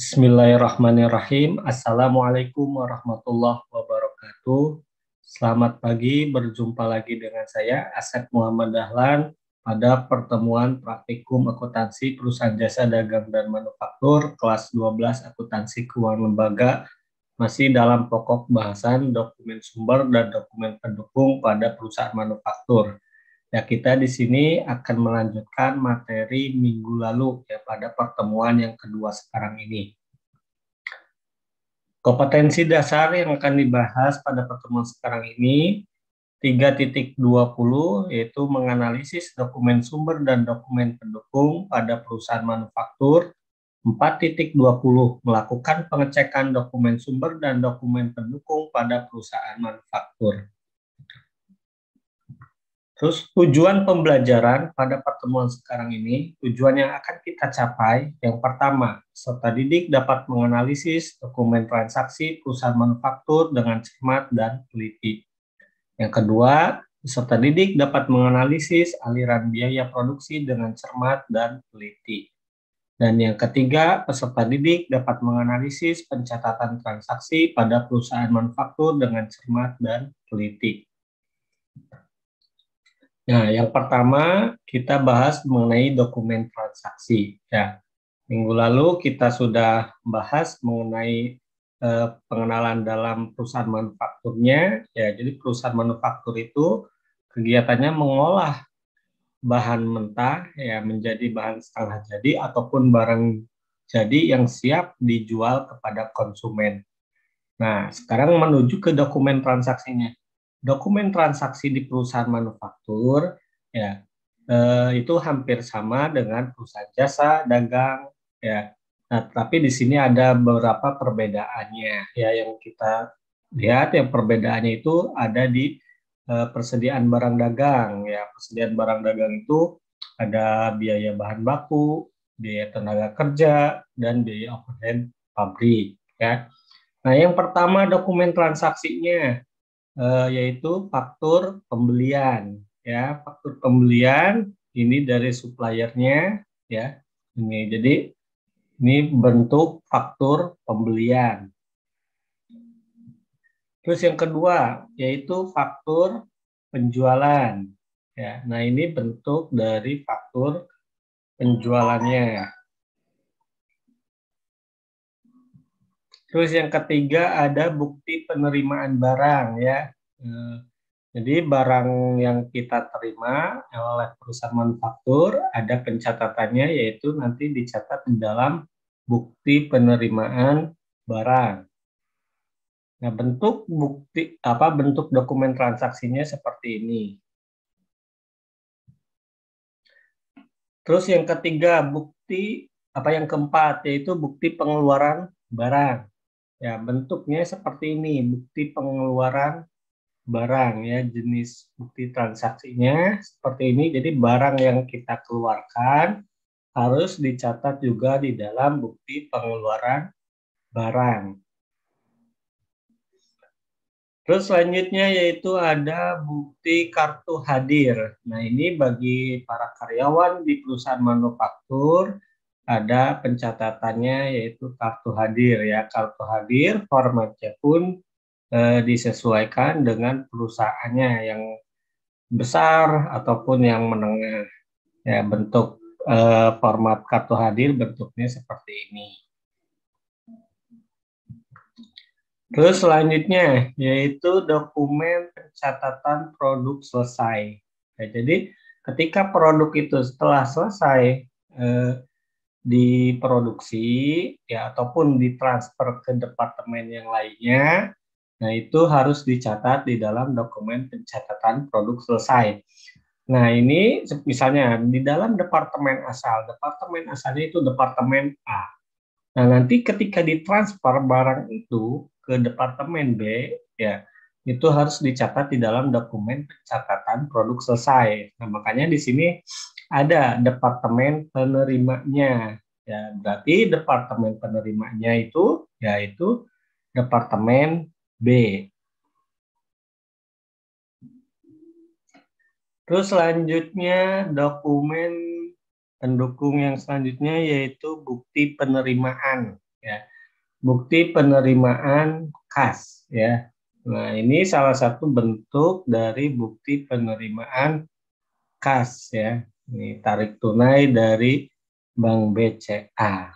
Bismillahirrahmanirrahim. Assalamualaikum warahmatullahi wabarakatuh. Selamat pagi, berjumpa lagi dengan saya Asep Muhammad Dahlan pada pertemuan praktikum akuntansi perusahaan jasa dagang dan manufaktur kelas 12 akuntansi keuangan lembaga, masih dalam pokok bahasan dokumen sumber dan dokumen pendukung pada perusahaan manufaktur. Ya, kita di sini akan melanjutkan materi minggu lalu ya pada pertemuan yang kedua sekarang ini. Kompetensi dasar yang akan dibahas pada pertemuan sekarang ini 3.20 yaitu menganalisis dokumen sumber dan dokumen pendukung pada perusahaan manufaktur. 4.20 melakukan pengecekan dokumen sumber dan dokumen pendukung pada perusahaan manufaktur. Terus tujuan pembelajaran pada pertemuan sekarang ini, tujuan yang akan kita capai, yang pertama, peserta didik dapat menganalisis dokumen transaksi perusahaan manufaktur dengan cermat dan teliti. Yang kedua, peserta didik dapat menganalisis aliran biaya produksi dengan cermat dan teliti. Dan yang ketiga, peserta didik dapat menganalisis pencatatan transaksi pada perusahaan manufaktur dengan cermat dan teliti. Nah, yang pertama kita bahas mengenai dokumen transaksi. Ya, minggu lalu kita sudah bahas mengenai pengenalan dalam perusahaan manufakturnya. Ya, jadi perusahaan manufaktur itu kegiatannya mengolah bahan mentah ya menjadi bahan setengah jadi ataupun barang jadi yang siap dijual kepada konsumen. Nah, sekarang menuju ke dokumen transaksinya. Dokumen transaksi di perusahaan manufaktur ya itu hampir sama dengan perusahaan jasa dagang ya. Nah, tapi di sini ada beberapa perbedaannya ya yang kita lihat. Yang perbedaannya itu ada di persediaan barang dagang ya. Persediaan barang dagang itu ada biaya bahan baku, biaya tenaga kerja, dan biaya overhead pabrik ya. Nah, yang pertama dokumen transaksinya yaitu faktur pembelian ya. Faktur pembelian ini dari suppliernya ya. Jadi ini bentuk faktur pembelian. Terus yang kedua yaitu faktur penjualan ya. Nah, ini bentuk dari faktur penjualannya. Terus yang ketiga ada bukti penerimaan barang ya. Jadi barang yang kita terima oleh perusahaan manufaktur ada pencatatannya, yaitu nanti dicatat di dalam bukti penerimaan barang. Nah, bentuk dokumen transaksinya seperti ini. Terus yang ketiga yang keempat yaitu bukti pengeluaran barang. Ya, bentuknya seperti ini, bukti pengeluaran barang ya, jenis bukti transaksinya seperti ini. Jadi barang yang kita keluarkan harus dicatat juga di dalam bukti pengeluaran barang. Terus selanjutnya yaitu ada bukti kartu hadir. Nah, ini bagi para karyawan di perusahaan manufaktur ada pencatatannya yaitu kartu hadir ya. Kartu hadir formatnya pun disesuaikan dengan perusahaannya yang besar ataupun yang menengah. Ya, bentuk format kartu hadir bentuknya seperti ini. Terus selanjutnya yaitu dokumen pencatatan produk selesai. Ya, jadi ketika produk itu setelah selesai diproduksi ya ataupun ditransfer ke departemen yang lainnya, nah itu harus dicatat di dalam dokumen pencatatan produk selesai. Nah, ini misalnya di dalam departemen asalnya itu departemen A. Nah, nanti ketika ditransfer barang itu ke departemen B, ya, itu harus dicatat di dalam dokumen pencatatan produk selesai. Nah, makanya di sini ada departemen penerimanya. Ya, berarti departemen penerimanya itu yaitu departemen B. Terus selanjutnya dokumen pendukung yang selanjutnya yaitu bukti penerimaan. ya. Bukti penerimaan kas, ya. Nah, ini salah satu bentuk dari bukti penerimaan kas, ya. Ini tarik tunai dari Bank BCA.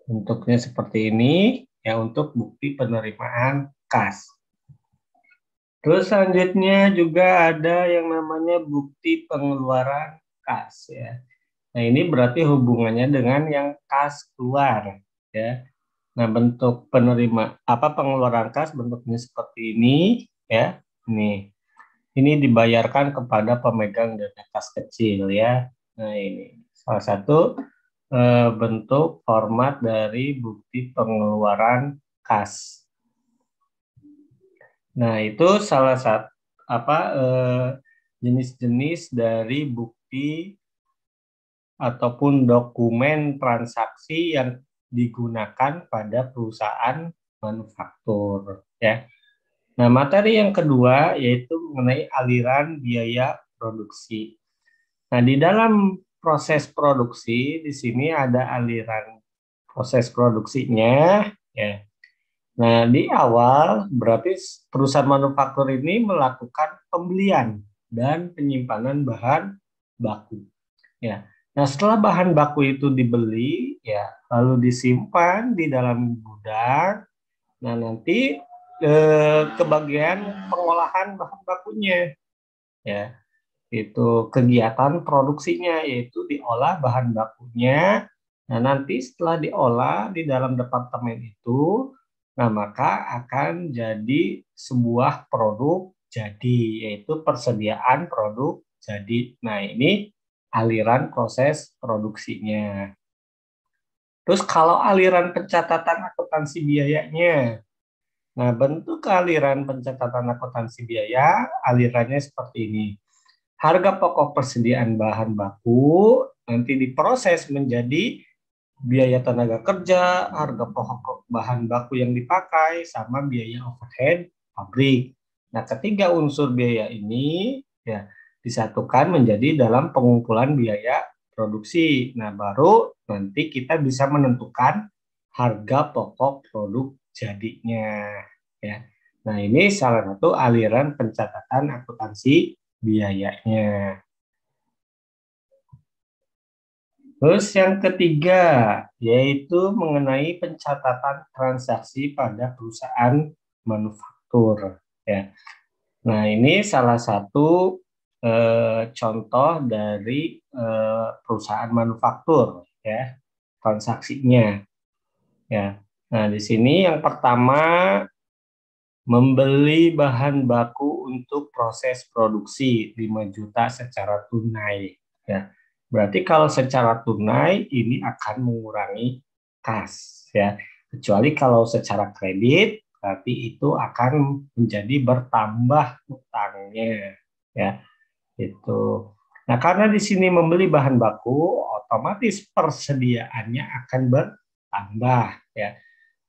Bentuknya seperti ini, ya, untuk bukti penerimaan kas. Terus selanjutnya juga ada yang namanya bukti pengeluaran kas, ya. Nah, ini berarti hubungannya dengan yang kas keluar, ya. Nah, bentuk pengeluaran kas bentuknya seperti ini, ya. Ini dibayarkan kepada pemegang dana kas kecil, ya. Nah, ini salah satu bentuk format dari bukti pengeluaran kas. Nah, itu salah satu jenis-jenis dari bukti ataupun dokumen transaksi yang digunakan pada perusahaan manufaktur, ya. Nah, materi yang kedua yaitu mengenai aliran biaya produksi. Nah, di dalam proses produksi di sini ada aliran proses produksinya, ya. Nah, di awal berarti perusahaan manufaktur ini melakukan pembelian dan penyimpanan bahan baku, ya. Nah, setelah bahan baku itu dibeli, ya, lalu disimpan di dalam gudang. Nah, nanti ke bagian pengolahan bahan bakunya, ya, itu kegiatan produksinya yaitu diolah bahan bakunya. Nah, nanti setelah diolah di dalam departemen itu, nah, maka akan jadi sebuah produk jadi, yaitu persediaan produk jadi. Nah, ini aliran proses produksinya. Terus kalau aliran pencatatan akuntansi biayanya, nah, bentuk aliran pencatatan akuntansi biaya, alirannya seperti ini. Harga pokok persediaan bahan baku nanti diproses menjadi biaya tenaga kerja, harga pokok bahan baku yang dipakai, sama biaya overhead pabrik. Nah, ketiga unsur biaya ini, ya, disatukan menjadi dalam pengumpulan biaya produksi. Nah, baru nanti kita bisa menentukan harga pokok produk jadinya, ya. Nah, ini salah satu aliran pencatatan akuntansi biayanya. Terus yang ketiga, yaitu mengenai pencatatan transaksi pada perusahaan manufaktur, ya. Nah, ini salah satu contoh dari perusahaan manufaktur, ya, transaksinya, ya. Nah, di sini yang pertama, membeli bahan baku untuk proses produksi 5 juta secara tunai, ya. Berarti kalau secara tunai ini akan mengurangi kas, ya. Kecuali kalau secara kredit berarti itu akan menjadi bertambah utangnya, ya. Itu. Nah, karena di sini membeli bahan baku, otomatis persediaannya akan bertambah, ya.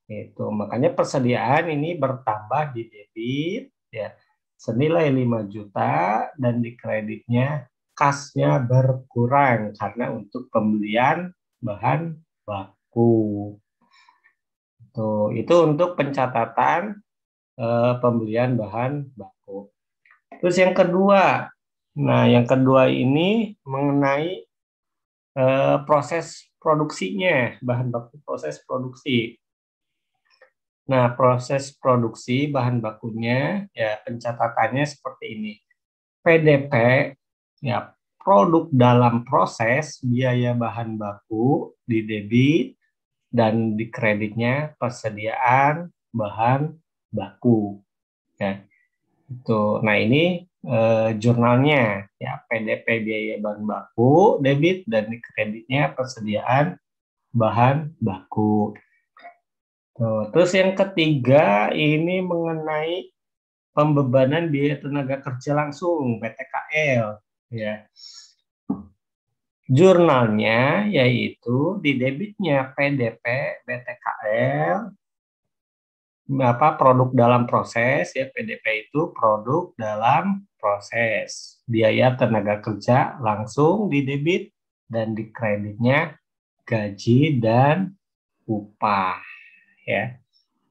Itu makanya persediaan ini bertambah di debit, ya, senilai 5 juta, dan di kreditnya kasnya berkurang karena untuk pembelian bahan baku. Itu untuk pencatatan pembelian bahan baku. Terus yang kedua, nah, yang kedua ini mengenai proses produksinya, bahan baku proses produksi. Nah, proses produksi bahan bakunya, ya, pencatatannya seperti ini. PDP, ya, produk dalam proses, biaya bahan baku di debit, dan di kreditnya persediaan bahan baku, ya. Itu. Nah, ini jurnalnya, ya, PDP biaya bahan baku, debit, dan di kreditnya persediaan bahan baku. Terus yang ketiga ini mengenai pembebanan biaya tenaga kerja langsung (PTKL), ya. Jurnalnya yaitu di debitnya PDP BTKL, produk dalam proses, ya, PDP itu produk dalam proses. Biaya tenaga kerja langsung di debit, dan di kreditnya gaji dan upah, ya.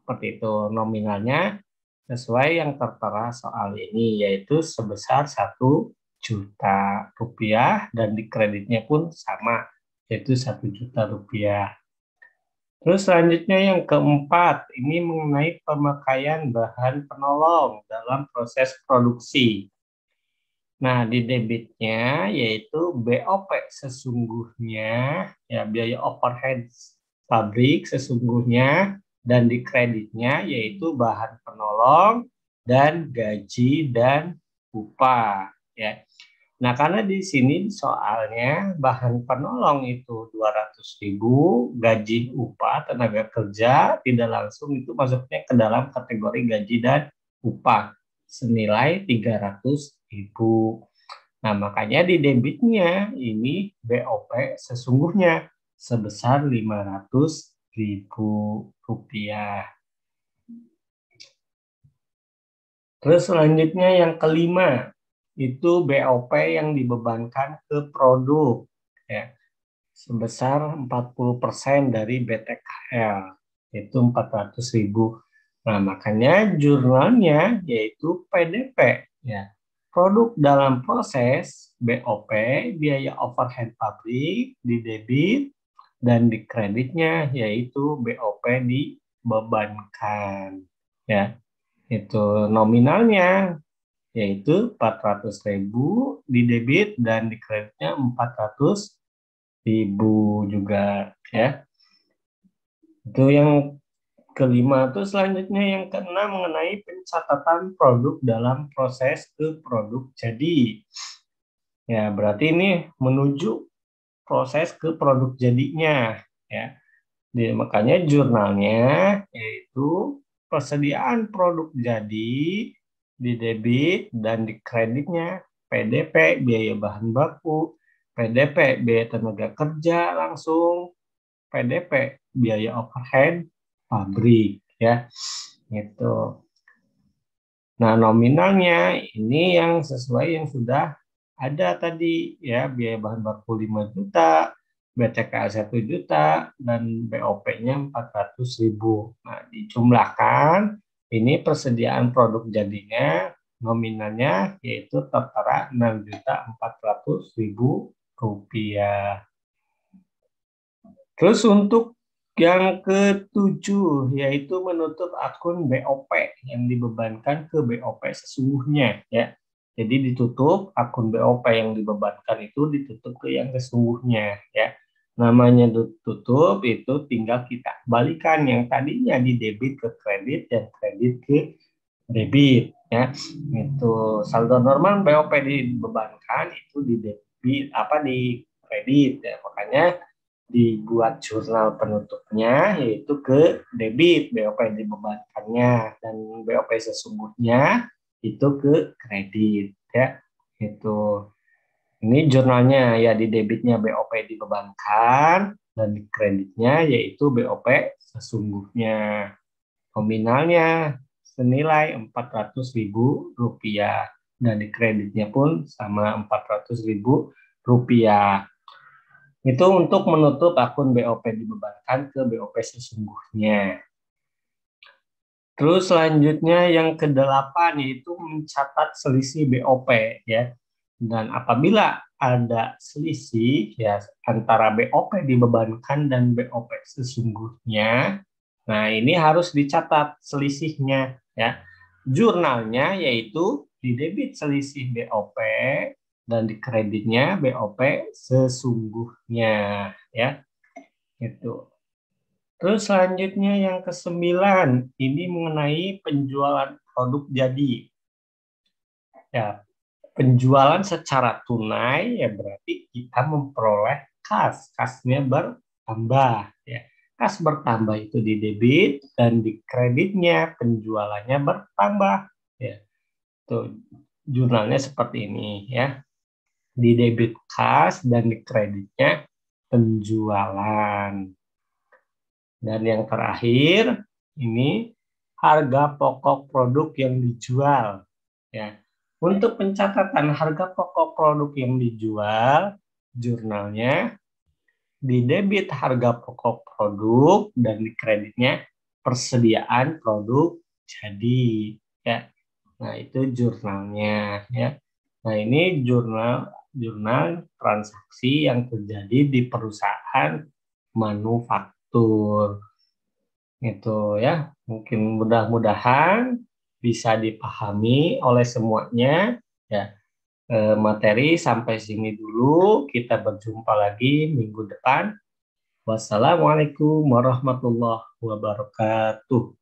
Seperti itu nominalnya sesuai yang tertera soal ini, yaitu sebesar 1 juta rupiah dan di kreditnya pun sama, yaitu 1 juta rupiah. Terus selanjutnya yang keempat, ini mengenai pemakaian bahan penolong dalam proses produksi. Nah, di debitnya yaitu BOP sesungguhnya, ya biaya overhead pabrik sesungguhnya, dan di kreditnya yaitu bahan penolong dan gaji dan upah, ya. Nah, karena di sini soalnya bahan penolong itu 200.000, gaji upah tenaga kerja tidak langsung itu masuknya ke dalam kategori gaji dan upah senilai 300.000. Nah, makanya di debitnya ini BOP sesungguhnya sebesar 500.000 rupiah. Terus selanjutnya yang kelima, itu BOP yang dibebankan ke produk, ya, sebesar 40% dari BTKL, yaitu 400.000. Nah, makanya jurnalnya yaitu PDP, ya. Produk dalam proses BOP, biaya overhead pabrik di debit, dan di kreditnya yaitu BOP dibebankan, ya. Itu nominalnya yaitu 400.000 di debit dan di kreditnya 400.000 juga, ya. Itu yang kelima. Itu selanjutnya yang keenam mengenai pencatatan produk dalam proses ke produk jadi. Ya, berarti ini menuju proses ke produk jadinya, ya. Makanya jurnalnya yaitu persediaan produk jadi di debit dan di kreditnya PDP biaya bahan baku, PDP biaya tenaga kerja langsung, PDP biaya overhead pabrik, ya. Gitu. Nah, nominalnya ini yang sesuai yang sudah ada tadi, ya, biaya bahan baku 5 juta, BTKL 1 juta, dan BOP-nya 400.000. Nah, dijumlahkan, ini persediaan produk jadinya, nominalnya yaitu tertera 6.400.000 rupiah. Terus untuk yang ketujuh, yaitu menutup akun BOP yang dibebankan ke BOP sesungguhnya, ya. Jadi ditutup akun BOP yang dibebankan itu ditutup ke yang sesungguhnya, ya. Namanya tutup itu tinggal kita balikan yang tadinya di debit ke kredit dan kredit ke debit, ya. Itu saldo normal BOP dibebankan itu di debit di kredit, ya. Makanya dibuat jurnal penutupnya yaitu ke debit BOP yang dibebankannya, dan BOP sesungguhnya itu ke kredit, ya. Itu ini jurnalnya, ya, di debitnya BOP dibebankan dan di kreditnya yaitu BOP sesungguhnya, nominalnya senilai 400.000 rupiah dan di kreditnya pun sama 400.000 rupiah. Itu untuk menutup akun BOP dibebankan ke BOP sesungguhnya. Terus selanjutnya yang kedelapan yaitu mencatat selisih BOP, ya. Dan apabila ada selisih, ya, antara BOP dibebankan dan BOP sesungguhnya, nah ini harus dicatat selisihnya, ya. Jurnalnya yaitu di debit selisih BOP dan di kreditnya BOP sesungguhnya, ya. Itu. Terus selanjutnya yang kesembilan, ini mengenai penjualan produk jadi. Ya, penjualan secara tunai ya berarti kita memperoleh kas, kasnya bertambah, ya. Kas bertambah itu di debit dan di kreditnya penjualannya bertambah, ya. Tuh jurnalnya seperti ini, ya. Di debit kas dan di kreditnya penjualan. Dan yang terakhir ini harga pokok produk yang dijual, ya. Untuk pencatatan harga pokok produk yang dijual, jurnalnya di debit harga pokok produk dan di kreditnya persediaan produk jadi, ya. Nah, itu jurnalnya, ya. Nah, ini jurnal jurnal transaksi yang terjadi di perusahaan manufaktur. Itu, ya. Mungkin mudah-mudahan bisa dipahami oleh semuanya, ya. Materi sampai sini dulu, kita berjumpa lagi minggu depan. Wassalamualaikum warahmatullahi wabarakatuh.